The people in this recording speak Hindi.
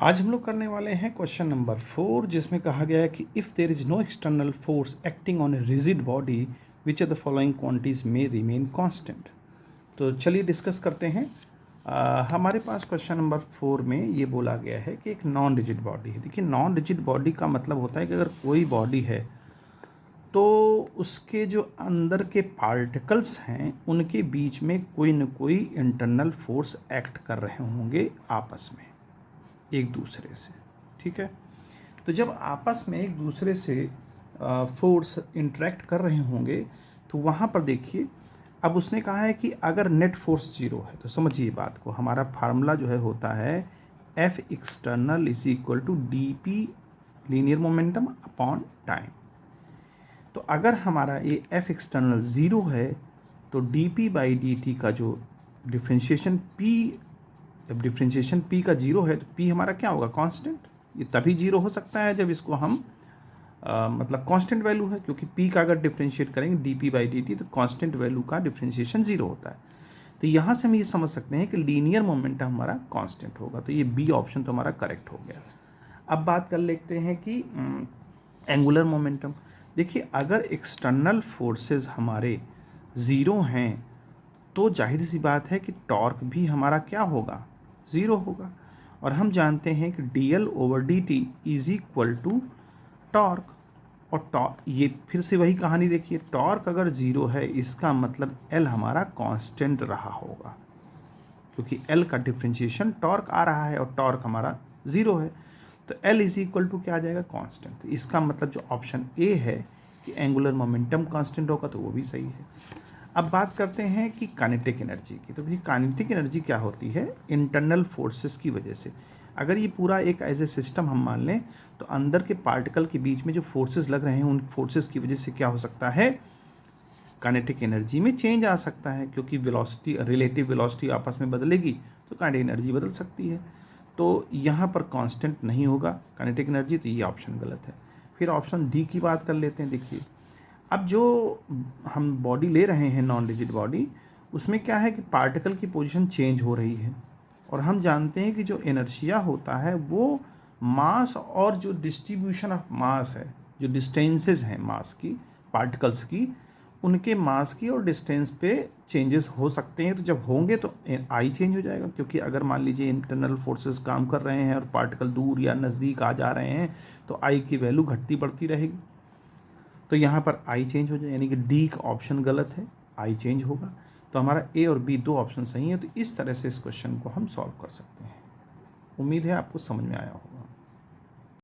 आज हम लोग करने वाले हैं क्वेश्चन नंबर 4, जिसमें कहा गया है कि if there is no external force acting on a rigid body which are the following quantities में रिमेन कांस्टेंट। तो चलिए डिस्कस करते हैं। हमारे पास क्वेश्चन नंबर 4 में ये बोला गया है कि एक नॉन रिजिड बॉडी है। देखिए, नॉन रिजिड बॉडी का मतलब होता है कि अगर कोई बॉडी है तो उसके जो अंदर के पार्टिकल्स हैं उनके बीच में कोई न कोई इंटरनल फोर्स एक्ट कर रहे होंगे आपस में एक दूसरे से। ठीक है, तो जब आपस में एक दूसरे से फोर्स इंटरेक्ट कर रहे होंगे तो वहाँ पर देखिए, अब उसने कहा है कि अगर नेट फोर्स जीरो है तो समझिए बात को, हमारा फार्मूला जो है होता है F external is equal to d p linear momentum upon time. तो अगर हमारा ये एफ एक्सटर्नल ज़ीरो है तो d p by d t का जो डिफ्रेंशिएशन पी, जब डिफ्रेंशिएशन पी का जीरो है तो पी हमारा क्या होगा, कांस्टेंट। ये तभी जीरो हो सकता है जब इसको हम मतलब कांस्टेंट वैल्यू है, क्योंकि पी का अगर डिफ्रेंशिएट करेंगे D p by d T तो कांस्टेंट वैल्यू का डिफ्रेंशिएशन जीरो होता है। तो यहाँ से हम ये समझ सकते हैं कि लीनियर मोमेंटम हमारा कांस्टेंट होगा। तो ये बी ऑप्शन तो हमारा करेक्ट हो गया। अब बात कर लेते हैं कि एंगुलर मोमेंटम। देखिए, अगर एक्सटर्नल फोर्सेस हमारे ज़ीरो हैं तो जाहिर सी बात है कि टॉर्क भी हमारा क्या होगा, ज़ीरो होगा। और हम जानते हैं कि d l over d t is equal to torque. और टॉर्क, ये फिर से वही कहानी देखिए, टॉर्क अगर ज़ीरो है इसका मतलब एल हमारा कांस्टेंट रहा होगा, क्योंकि एल का डिफ्रेंशिएशन टॉर्क आ रहा है और टॉर्क हमारा ज़ीरो है। तो एल इज इक्वल टू क्या आ जाएगा, कांस्टेंट। तो इसका मतलब जो ऑप्शन ए है कि एंगुलर मोमेंटम कांस्टेंट होगा, तो वो भी सही है। अब बात करते हैं कि काइनेटिक एनर्जी की। तो काइनेटिक एनर्जी क्या होती है, इंटरनल फोर्सेस की वजह से। अगर ये पूरा एक एज ए सिस्टम हम मान लें तो अंदर के पार्टिकल के बीच में जो फोर्सेस लग रहे हैं उन फोर्सेस की वजह से क्या हो सकता है, काइनेटिक एनर्जी में चेंज आ सकता है, क्योंकि वेलोसिटी, रिलेटिव वेलोसिटी आपस में बदलेगी तो काइनेटिक एनर्जी बदल सकती है। तो यहाँ पर कांस्टेंट नहीं होगा काइनेटिक एनर्जी, तो ये ऑप्शन गलत है। फिर ऑप्शन डी की बात कर लेते हैं। देखिए, अब जो हम बॉडी ले रहे हैं नॉन रिजिड बॉडी, उसमें क्या है कि पार्टिकल की पोजीशन चेंज हो रही है, और हम जानते हैं कि जो इनर्शिया होता है वो मास और जो डिस्ट्रीब्यूशन ऑफ मास है, जो डिस्टेंसेस हैं मास की, पार्टिकल्स की, उनके मास की और डिस्टेंस पे चेंजेस हो सकते हैं। तो जब होंगे तो आई चेंज हो जाएगा, क्योंकि अगर मान लीजिए इंटरनल फोर्सेस काम कर रहे हैं और पार्टिकल दूर या नज़दीक आ जा रहे हैं तो आई की वैल्यू घटती बढ़ती रहेगी। तो यहाँ पर आई चेंज हो जाए, यानी कि डी का ऑप्शन गलत है, आई चेंज होगा। तो हमारा ए और बी दो ऑप्शन सही है। तो इस तरह से इस क्वेश्चन को हम सॉल्व कर सकते हैं। उम्मीद है आपको समझ में आया हो।